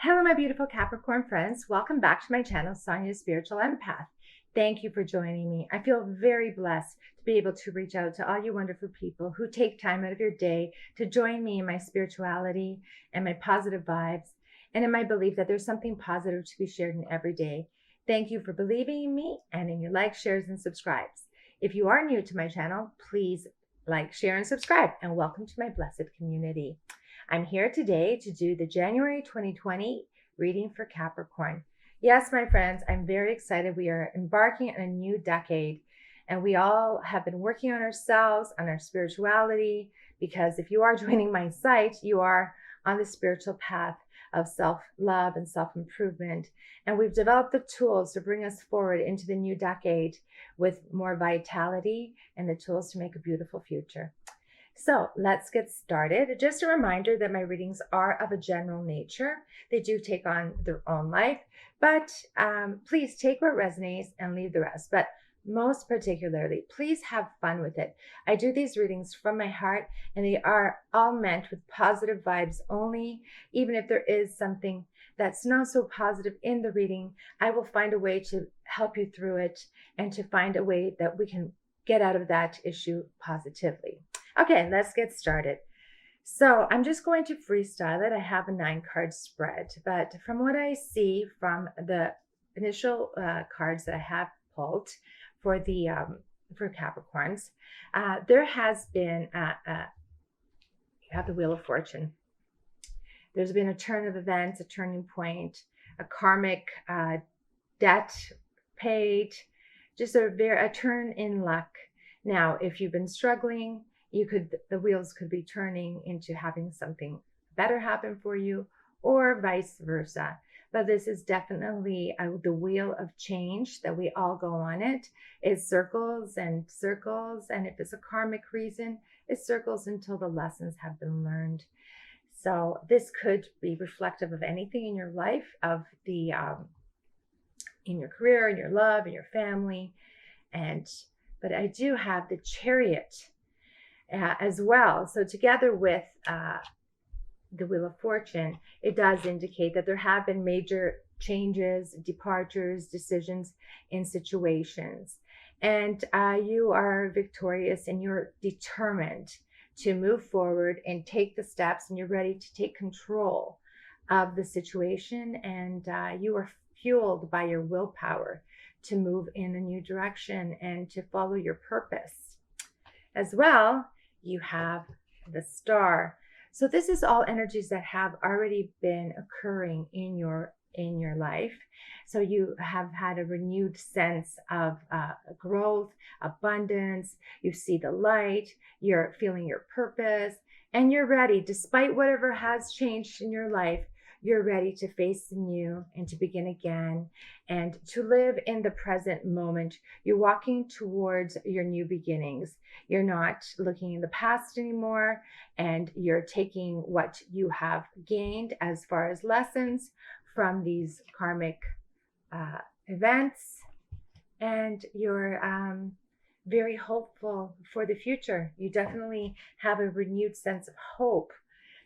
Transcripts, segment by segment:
Hello, my beautiful Capricorn friends. Welcome back to my channel, Sonia Spiritual Empath. Thank you for joining me. I feel very blessed to be able to reach out to all you wonderful people who take time out of your day to join me in my spirituality and my positive vibes, and in my belief that there's something positive to be shared in every day. Thank you for believing in me and in your likes, shares, and subscribes. If you are new to my channel, please like, share, and subscribe, and welcome to my blessed community. I'm here today to do the January 2020 reading for Capricorn. Yes, my friends, I'm very excited. We are embarking on a new decade, and we all have been working on ourselves, on our spirituality, because if you are joining my site, you are on the spiritual path of self-love and self-improvement. And we've developed the tools to bring us forward into the new decade with more vitality and the tools to make a beautiful future. So let's get started. Just a reminder that my readings are of a general nature. They do take on their own life, but please take what resonates and leave the rest. But most particularly, please have fun with it. I do these readings from my heart, and they are all meant with positive vibes only. Even if there is something that's not so positive in the reading, I will find a way to help you through it and to find a way that we can get out of that issue positively. Okay, let's get started. So I'm just going to freestyle it. I have a 9-card spread, but from what I see from the initial cards that I have pulled for the for Capricorns, there has been you have the Wheel of Fortune. There's been a turn of events, a turning point, a karmic debt paid, just a turn in luck. Now, if you've been struggling, the wheels could be turning into having something better happen for you, or vice versa. But this is definitely the wheel of change that we all go on it. It circles and circles, and if it's a karmic reason, it circles until the lessons have been learned. So this could be reflective of anything in your life, of the in your career, in your love, in your family, but I do have the Chariot as well. So together with the Wheel of Fortune, it does indicate that there have been major changes, departures, decisions in situations. And you are victorious, and you're determined to move forward and take the steps, and you're ready to take control of the situation. And you are fueled by your willpower to move in a new direction and to follow your purpose. As well, you have the Star. So this is all energies that have already been occurring in your life. So you have had a renewed sense of growth, abundance. You see the light, you're feeling your purpose, and you're ready, despite whatever has changed in your life. You're ready to face the new and to begin again and to live in the present moment. You're walking towards your new beginnings. You're not looking in the past anymore, and you're taking what you have gained as far as lessons from these karmic events, and you're very hopeful for the future. You definitely have a renewed sense of hope.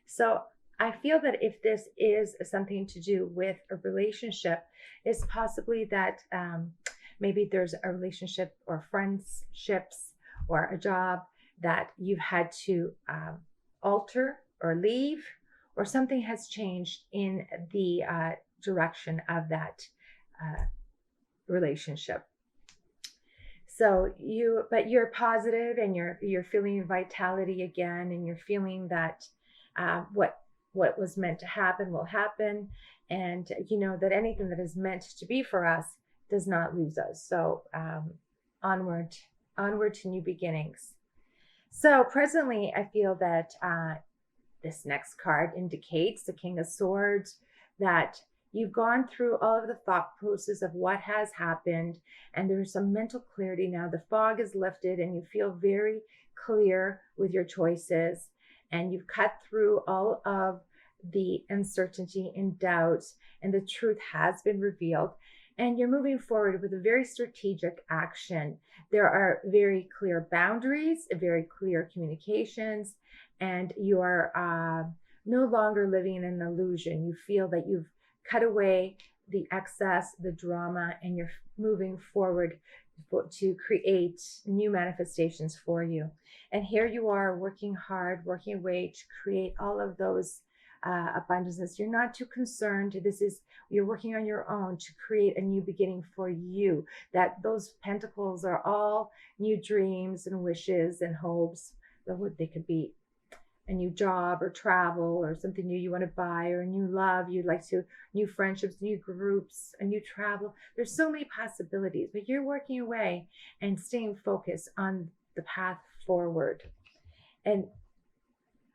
So I feel that if this is something to do with a relationship, it's possibly that maybe there's a relationship or friendships or a job that you've had to alter or leave, or something has changed in the direction of that relationship. So you're positive, and you're feeling vitality again, and you're feeling that what was meant to happen will happen, and you know that anything that is meant to be for us does not lose us. So onward to new beginnings. So presently, I feel that this next card indicates the King of Swords, that you've gone through all of the thought process of what has happened, and there's some mental clarity now. The fog is lifted, and you feel very clear with your choices, and you've cut through all of the uncertainty and doubts, and the truth has been revealed, and you're moving forward with a very strategic action. There are very clear boundaries, very clear communications, and you are no longer living in an illusion. You feel that you've cut away the excess, the drama, and you're moving forward to create new manifestations for you. And here you are working hard, working away to create all of those abundances. You're not too concerned. You're working on your own to create a new beginning for you. That those pentacles are all new dreams and wishes and hopes. They could be a new job or travel or something new you want to buy, or a new love you'd like to, new friendships, new groups, a new travel. There's so many possibilities, but you're working away and staying focused on the path forward. And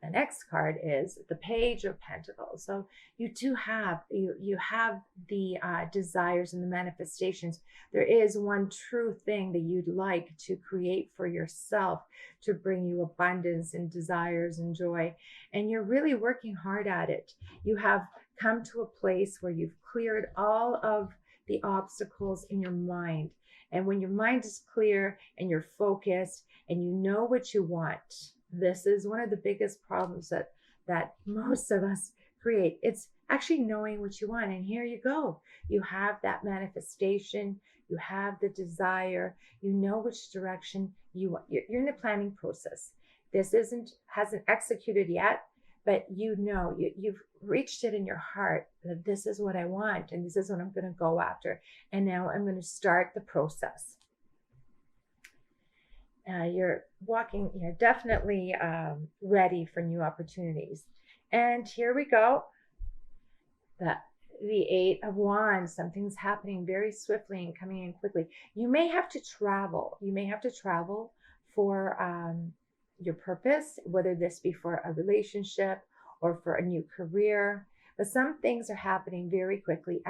the next card is the Page of Pentacles. So you do have, you have the desires and the manifestations. There is one true thing that you'd like to create for yourself to bring you abundance and desires and joy. And you're really working hard at it. You have come to a place where you've cleared all of the obstacles in your mind. And when your mind is clear and you're focused and you know what you want, this is one of the biggest problems that most of us create. It's actually knowing what you want. And here you go. You have that manifestation. You have the desire. You know which direction you want. You're in the planning process. This hasn't executed yet, but you know, you've reached it in your heart that this is what I want and this is what I'm going to go after. And now I'm going to start the process. You're definitely ready for new opportunities. And here we go. The Eight of Wands. Something's happening very swiftly and coming in quickly. You may have to travel. You may have to travel for your purpose, whether this be for a relationship or for a new career. But some things are happening very quickly.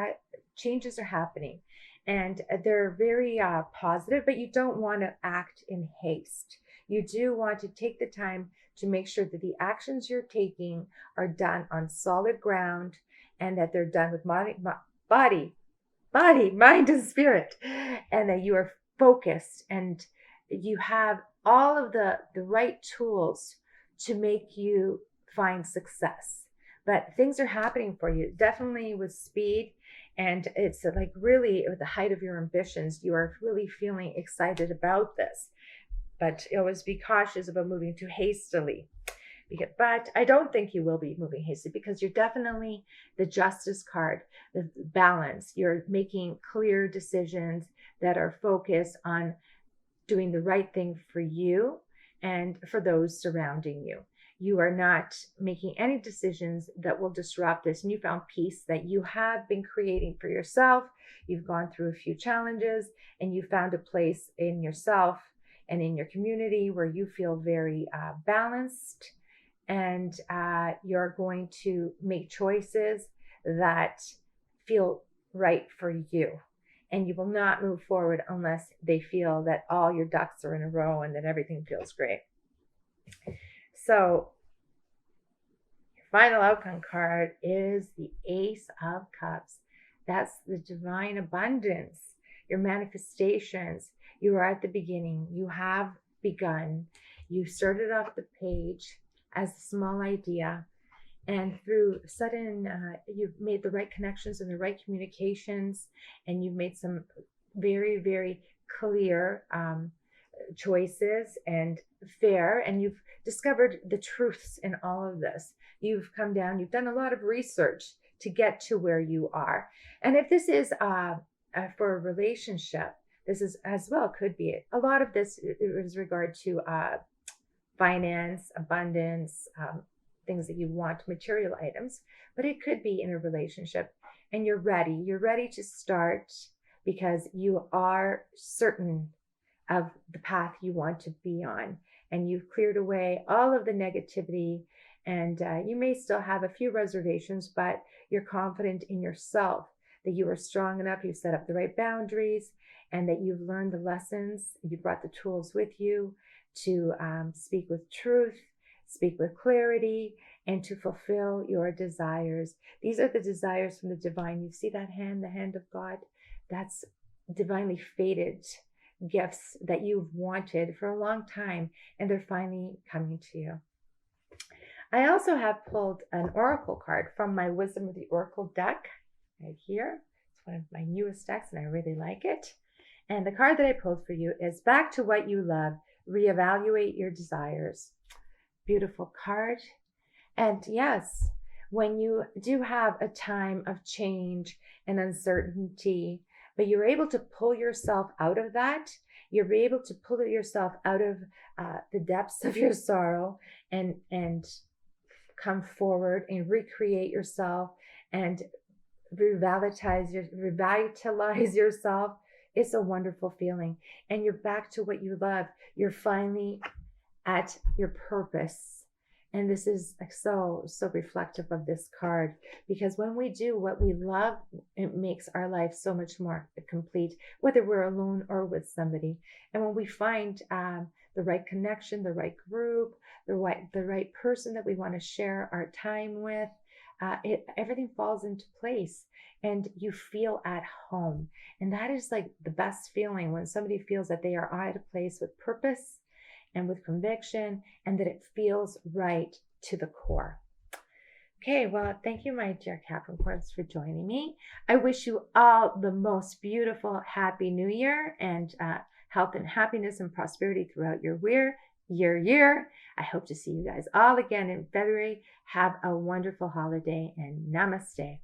Changes are happening. And they're very positive, but you don't want to act in haste. You do want to take the time to make sure that the actions you're taking are done on solid ground and that they're done with body, mind, and spirit, and that you are focused and you have all of the right tools to make you find success. But things are happening for you, definitely with speed. And it's like really at the height of your ambitions, you are really feeling excited about this. But always be cautious about moving too hastily. But I don't think you will be moving hastily because you're definitely the Justice card, the balance. You're making clear decisions that are focused on doing the right thing for you and for those surrounding you. You are not making any decisions that will disrupt this newfound peace that you have been creating for yourself. You've gone through a few challenges and you found a place in yourself and in your community where you feel very balanced, and you're going to make choices that feel right for you. And you will not move forward unless they feel that all your ducks are in a row and that everything feels great. So your final outcome card is the Ace of Cups. That's the divine abundance, your manifestations. You are at the beginning. You have begun. You started off the page as a small idea, and through sudden, you've made the right connections and the right communications, and you've made some very, very clear choices and fair, and you've discovered the truths in all of this. You've come down, you've done a lot of research to get to where you are. And if this is for a relationship, this is as well, could be it. A lot of this is regard to finance, abundance, things that you want, material items, but it could be in a relationship, and you're ready to start because you are certain of the path you want to be on, and you've cleared away all of the negativity, and you may still have a few reservations, but you're confident in yourself that you are strong enough, you've set up the right boundaries, and that you've learned the lessons, you brought the tools with you to speak with truth, speak with clarity, and to fulfill your desires. These are the desires from the divine. You see that hand, the hand of God? That's divinely fated gifts that you've wanted for a long time, and they're finally coming to you. I also have pulled an oracle card from my Wisdom of the Oracle deck. right here. It's one of my newest decks and I really like it. And the card that I pulled for you is Back to What You Love, Reevaluate Your Desires. Beautiful card. And yes, when you do have a time of change and uncertainty, but you're able to pull yourself out of that, you're able to pull yourself out of the depths of your sorrow and come forward and recreate yourself and revitalize yourself. It's a wonderful feeling. And you're back to what you love. You're finally at your purpose. And this is so reflective of this card, because when we do what we love, it makes our life so much more complete, whether we're alone or with somebody. And when we find the right connection, the right group, the right person that we want to share our time with, everything falls into place and you feel at home. And that is like the best feeling, when somebody feels that they are at a place with purpose and with conviction, and that it feels right to the core. Okay, well, thank you, my dear Capricorns, for joining me. I wish you all the most beautiful, happy new year, and health and happiness and prosperity throughout your year. I hope to see you guys all again in February. Have a wonderful holiday, and namaste.